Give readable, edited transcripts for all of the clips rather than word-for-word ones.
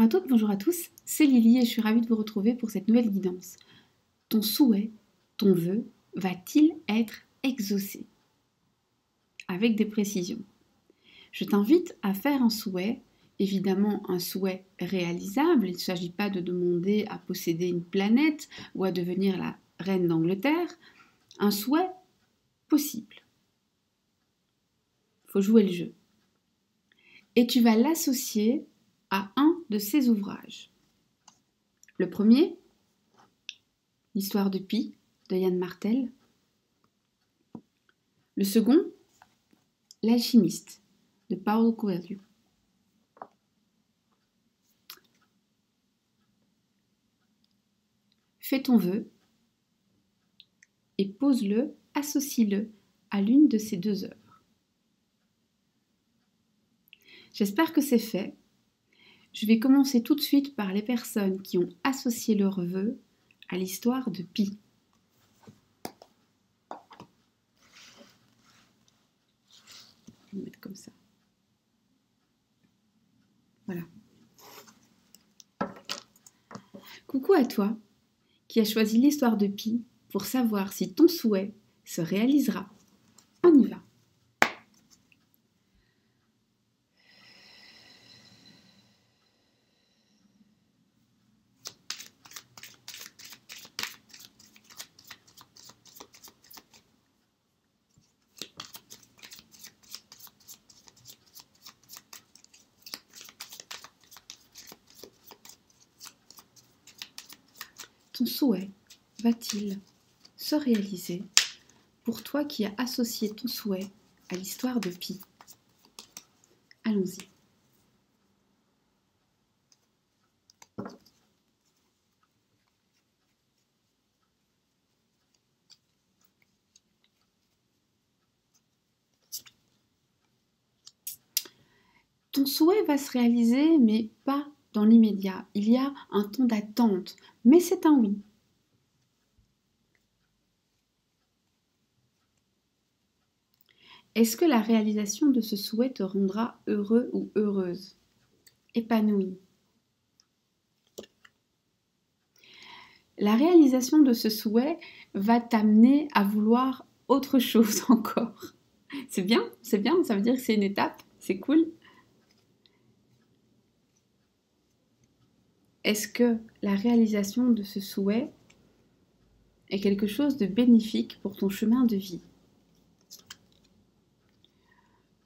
Bonjour à toutes, bonjour à tous, c'est Lily et je suis ravie de vous retrouver pour cette nouvelle guidance. Ton souhait, ton vœu, va-t-il être exaucé? Avec des précisions. Je t'invite à faire un souhait, évidemment un souhait réalisable. Il ne s'agit pas de demander à posséder une planète ou à devenir la reine d'Angleterre. Un souhait possible. Il faut jouer le jeu. Et tu vas l'associer à un de ces ouvrages. Le premier, l'histoire de Pi, de Yann Martel. Le second, l'alchimiste, de Paulo Coelho. Fais ton vœu et pose-le, associe-le à l'une de ces deux œuvres. J'espère que c'est fait. Je vais commencer tout de suite par les personnes qui ont associé leur vœu à l'histoire de Pi. Je vais le mettre comme ça. Voilà. Coucou à toi qui as choisi l'histoire de Pi pour savoir si ton souhait se réalisera. On y va. Ton souhait va-t-il se réaliser pour toi qui as associé ton souhait à l'histoire de Pi? Allons-y. Ton souhait va se réaliser, mais pas dans l'immédiat. Il y a un temps d'attente, mais c'est un oui. Est-ce que la réalisation de ce souhait te rendra heureux ou heureuse? Épanoui? La réalisation de ce souhait va t'amener à vouloir autre chose encore. C'est bien, ça veut dire que c'est une étape, c'est cool. Est-ce que la réalisation de ce souhait est quelque chose de bénéfique pour ton chemin de vie?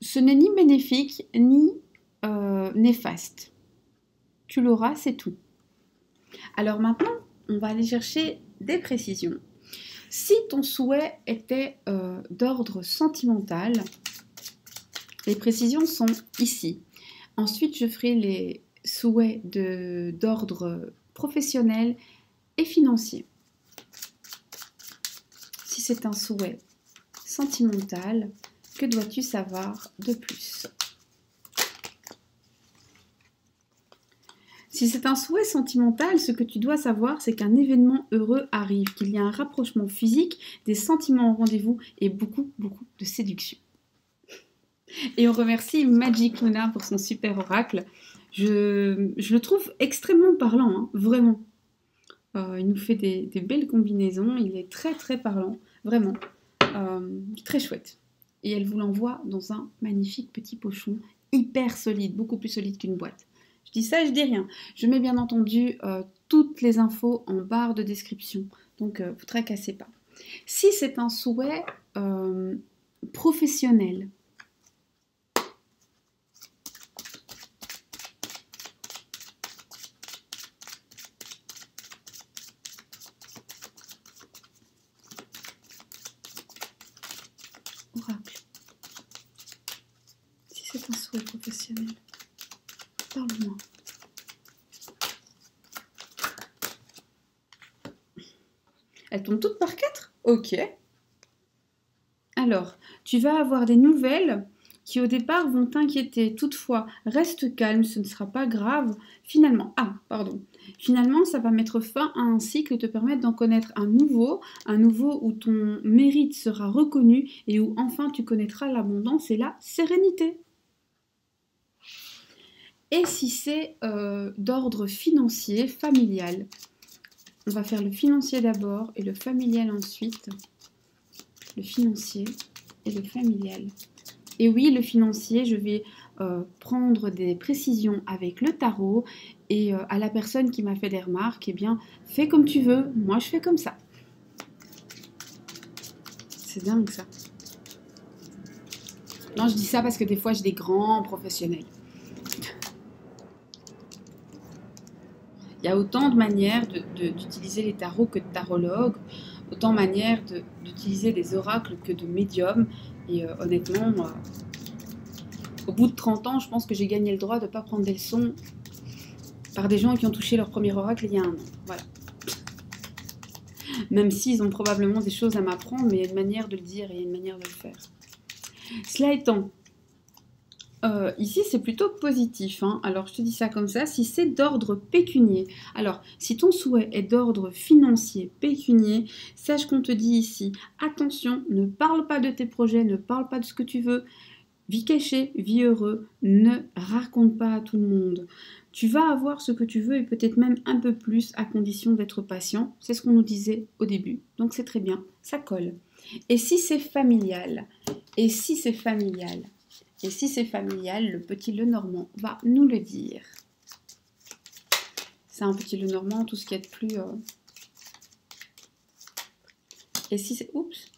Ce n'est ni bénéfique ni néfaste. Tu l'auras, c'est tout. Alors maintenant, on va aller chercher des précisions. Si ton souhait était d'ordre sentimental, les précisions sont ici. Ensuite, je ferai les souhaits d'ordre professionnel et financier. Si c'est un souhait sentimental, que dois-tu savoir de plus? Si c'est un souhait sentimental, ce que tu dois savoir, c'est qu'un événement heureux arrive, qu'il y a un rapprochement physique, des sentiments au rendez-vous et beaucoup de séduction. Et on remercie Magic Luna pour son super oracle. Je le trouve extrêmement parlant, hein, vraiment. Il nous fait des belles combinaisons, il est très parlant, vraiment. Très chouette. Et elle vous l'envoie dans un magnifique petit pochon, hyper solide, beaucoup plus solide qu'une boîte. Je dis ça, je dis rien. Je mets bien entendu toutes les infos en barre de description, donc vous tracassez pas. Si c'est un souhait professionnel, oracle, si c'est un souhait professionnel, parle-moi. Elles tombent toutes par 4? Ok. Alors, tu vas avoir des nouvelles qui au départ vont t'inquiéter. Toutefois, reste calme, ce ne sera pas grave. Finalement, ça va mettre fin à un cycle et te permettre d'en connaître un nouveau où ton mérite sera reconnu et où enfin tu connaîtras l'abondance et la sérénité. Et si c'est d'ordre financier, familial, on va faire le financier d'abord et le familial ensuite. Le financier et le familial. Et oui, le financier, je vais prendre des précisions avec le tarot et à la personne qui m'a fait des remarques, eh bien, fais comme tu veux, moi je fais comme ça. C'est dingue ça. Non, je dis ça parce que des fois j'ai des grands professionnels. Il y a autant de manières d'utiliser les tarots que de tarologues, autant de manières d'utiliser des oracles que de médiums. Et honnêtement, moi, au bout de 30 ans, je pense que j'ai gagné le droit de ne pas prendre des leçons par des gens qui ont touché leur premier oracle il y a 1 an. Voilà. Même s'ils ont probablement des choses à m'apprendre, mais il y a une manière de le dire et il y a une manière de le faire. Cela étant, ici c'est plutôt positif, hein. Alors je te dis ça comme ça, si c'est d'ordre pécunier, alors si ton souhait est d'ordre financier, pécunier, sache qu'on te dit ici, attention, ne parle pas de tes projets, ne parle pas de ce que tu veux, vis caché, vis heureux, ne raconte pas à tout le monde. Tu vas avoir ce que tu veux et peut-être même un peu plus à condition d'être patient, c'est ce qu'on nous disait au début, donc c'est très bien, ça colle. Et si c'est familial, et si c'est familial, et si c'est familial, le petit Lenormand va nous le dire. C'est un petit Lenormand, tout ce qui est de plus... Et si c'est... Oups.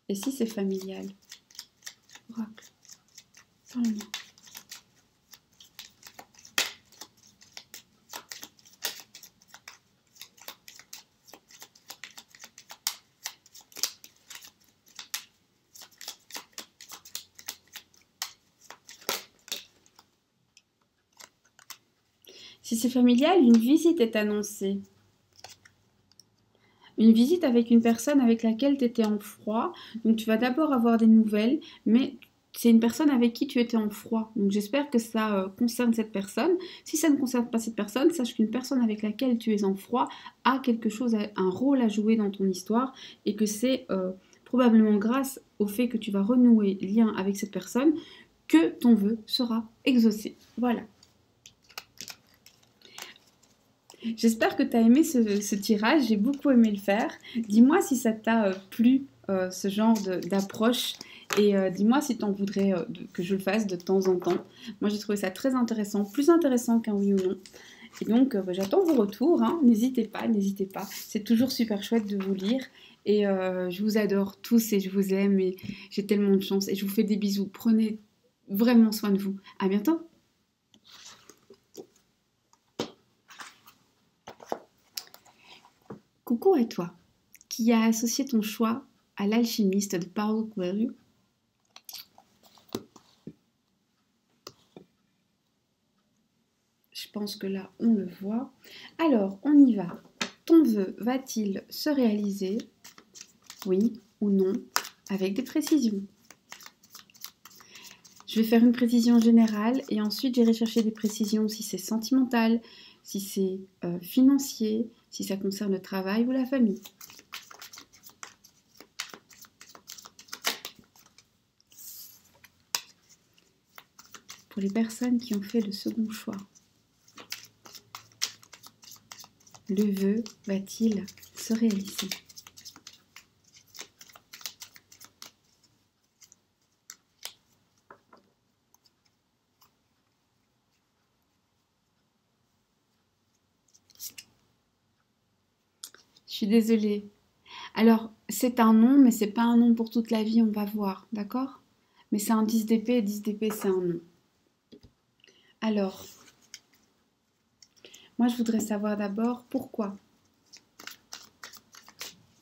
Et si c'est familial? Oracle. Parle-moi. Si c'est familial, une visite est annoncée. Une visite avec une personne avec laquelle tu étais en froid. Donc tu vas d'abord avoir des nouvelles, mais c'est une personne avec qui tu étais en froid. Donc j'espère que ça concerne cette personne. Si ça ne concerne pas cette personne, sache qu'une personne avec laquelle tu es en froid a quelque chose, un rôle à jouer dans ton histoire et que c'est probablement grâce au fait que tu vas renouer lien avec cette personne que ton vœu sera exaucé. Voilà. J'espère que tu as aimé ce tirage, j'ai beaucoup aimé le faire. Dis-moi si ça t'a plu, ce genre d'approche, et dis-moi si tu en voudrais que je le fasse de temps en temps. Moi j'ai trouvé ça très intéressant, plus intéressant qu'un oui ou non. Et donc j'attends vos retours, hein. N'hésitez pas, n'hésitez pas. C'est toujours super chouette de vous lire. Et je vous adore tous et je vous aime et j'ai tellement de chance. Et je vous fais des bisous. Prenez vraiment soin de vous. À bientôt. Coucou à toi, qui a associé ton choix à l'alchimiste de Paulo Coelho. Je pense que là, on le voit. Alors, on y va. Ton vœu va-t-il se réaliser? Oui ou non? Avec des précisions. Je vais faire une précision générale et ensuite j'irai chercher des précisions si c'est sentimental, si c'est financier, si ça concerne le travail ou la famille. Pour les personnes qui ont fait le second choix, le vœu va-t-il se réaliser? Je suis désolée. Alors, c'est un non, mais c'est pas un non pour toute la vie, on va voir, d'accord? Mais c'est un 10 d'épée, et 10 d'épée, c'est un non. Alors, moi, je voudrais savoir d'abord pourquoi.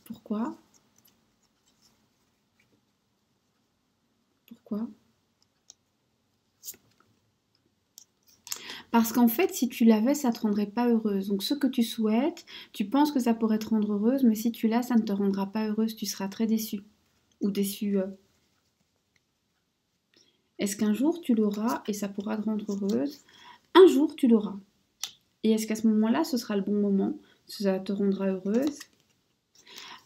Pourquoi? Pourquoi? Parce qu'en fait, si tu l'avais, ça ne te rendrait pas heureuse. Donc, ce que tu souhaites, tu penses que ça pourrait te rendre heureuse, mais si tu l'as, ça ne te rendra pas heureuse. Tu seras très déçue ou déçue. Est-ce qu'un jour, tu l'auras et ça pourra te rendre heureuse? Un jour, tu l'auras. Et est-ce qu'à ce moment-là, ce sera le bon moment? Ça te rendra heureuse?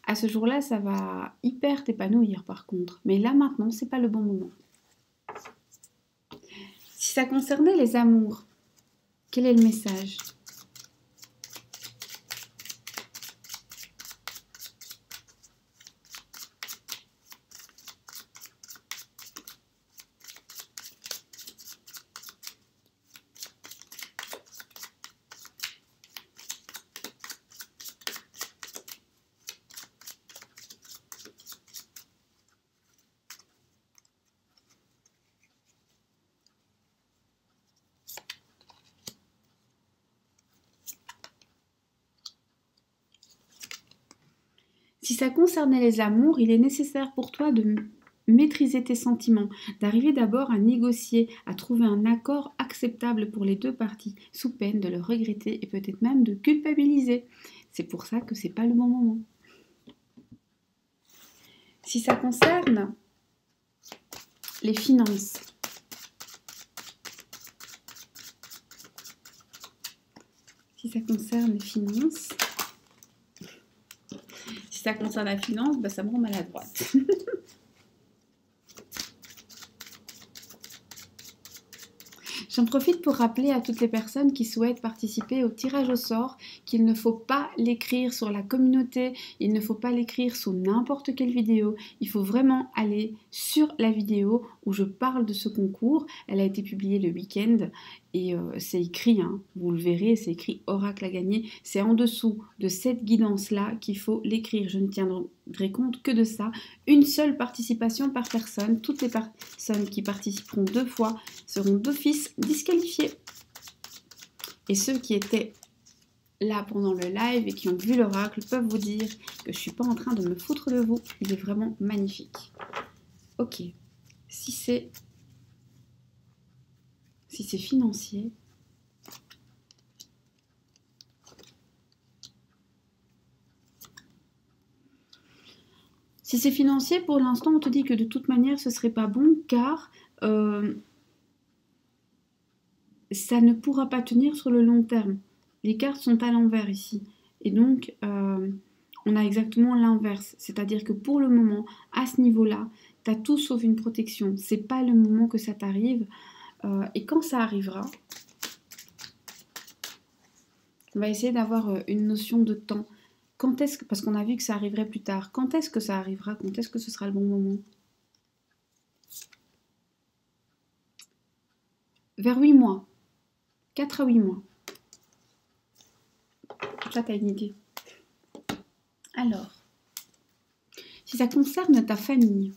À ce jour-là, ça va hyper t'épanouir par contre. Mais là, maintenant, c'est pas le bon moment. Si ça concernait les amours, quel est le message? Si ça concernait les amours, il est nécessaire pour toi de maîtriser tes sentiments, d'arriver d'abord à négocier, à trouver un accord acceptable pour les deux parties, sous peine de le regretter et peut-être même de culpabiliser. C'est pour ça que c'est pas le bon moment. Si ça concerne les finances, si ça concerne les finances, si ça concerne la finance, bah ça me rend maladroite. J'en profite pour rappeler à toutes les personnes qui souhaitent participer au tirage au sort qu'il ne faut pas l'écrire sur la communauté, il ne faut pas l'écrire sous n'importe quelle vidéo, il faut vraiment aller sur la vidéo où je parle de ce concours. Elle a été publiée le week-end et c'est écrit, hein, vous le verrez, c'est écrit Oracle à gagner. C'est en dessous de cette guidance-là qu'il faut l'écrire. Je ne tiendrai compte que de ça. Une seule participation par personne. Toutes les personnes qui participeront 2 fois seront d'office disqualifiées. Et ceux qui étaient là pendant le live et qui ont vu l'oracle peuvent vous dire que je ne suis pas en train de me foutre de vous. Il est vraiment magnifique. Ok. Si c'est financier, si c'est financier, pour l'instant, on te dit que de toute manière, ce serait pas bon, car ça ne pourra pas tenir sur le long terme. Les cartes sont à l'envers ici. Et donc, on a exactement l'inverse. C'est-à-dire que pour le moment, à ce niveau-là, tu as tout sauf une protection. C'est pas le moment que ça t'arrive. Et quand ça arrivera, on va essayer d'avoir une notion de temps. Quand est-ce que, parce qu'on a vu que ça arriverait plus tard, quand est-ce que ça arrivera? Quand est-ce que ce sera le bon moment? Vers 8 mois. 4 à 8 mois. Ça, t'as une idée. Alors, si ça concerne ta famille,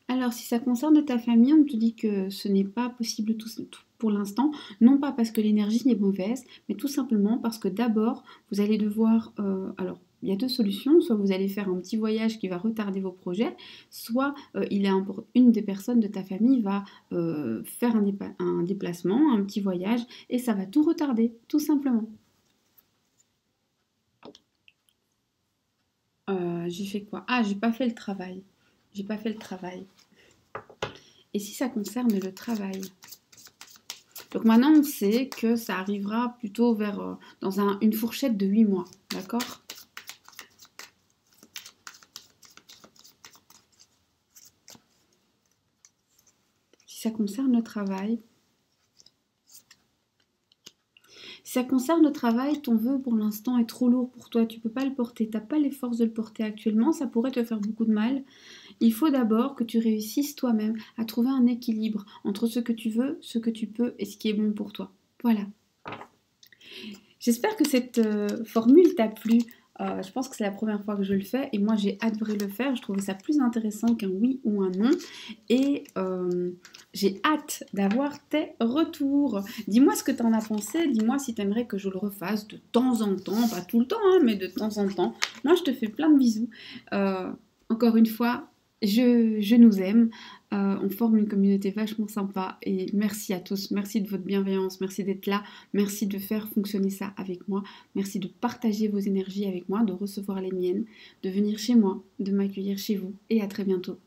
alors, si ça concerne ta famille, on te dit que ce n'est pas possible tout pour l'instant, non pas parce que l'énergie est mauvaise, mais tout simplement parce que d'abord, vous allez devoir... alors, il y a 2 solutions, soit vous allez faire un petit voyage qui va retarder vos projets, soit une des personnes de ta famille va faire un déplacement, un petit voyage, et ça va tout retarder, tout simplement. J'ai fait quoi? Ah, j'ai pas fait le travail. J'ai pas fait le travail. Et si ça concerne le travail? Donc maintenant, on sait que ça arrivera plutôt vers dans une fourchette de 8 mois, d'accord? Si ça concerne le travail... Si ça concerne le travail, ton vœu pour l'instant est trop lourd pour toi, tu ne peux pas le porter, tu n'as pas les forces de le porter actuellement, ça pourrait te faire beaucoup de mal. Il faut d'abord que tu réussisses toi-même à trouver un équilibre entre ce que tu veux, ce que tu peux et ce qui est bon pour toi. Voilà. J'espère que cette formule t'a plu. Je pense que c'est la première fois que je le fais et moi j'ai adoré le faire. Je trouvais ça plus intéressant qu'un oui ou un non. Et j'ai hâte d'avoir tes retours. Dis-moi ce que tu en as pensé. Dis-moi si tu aimerais que je le refasse de temps en temps. Pas tout le temps, hein, mais de temps en temps. Moi je te fais plein de bisous. Encore une fois, je nous aime. On forme une communauté vachement sympa et merci à tous, merci de votre bienveillance, merci d'être là, merci de faire fonctionner ça avec moi, merci de partager vos énergies avec moi, de recevoir les miennes, de venir chez moi, de m'accueillir chez vous et à très bientôt.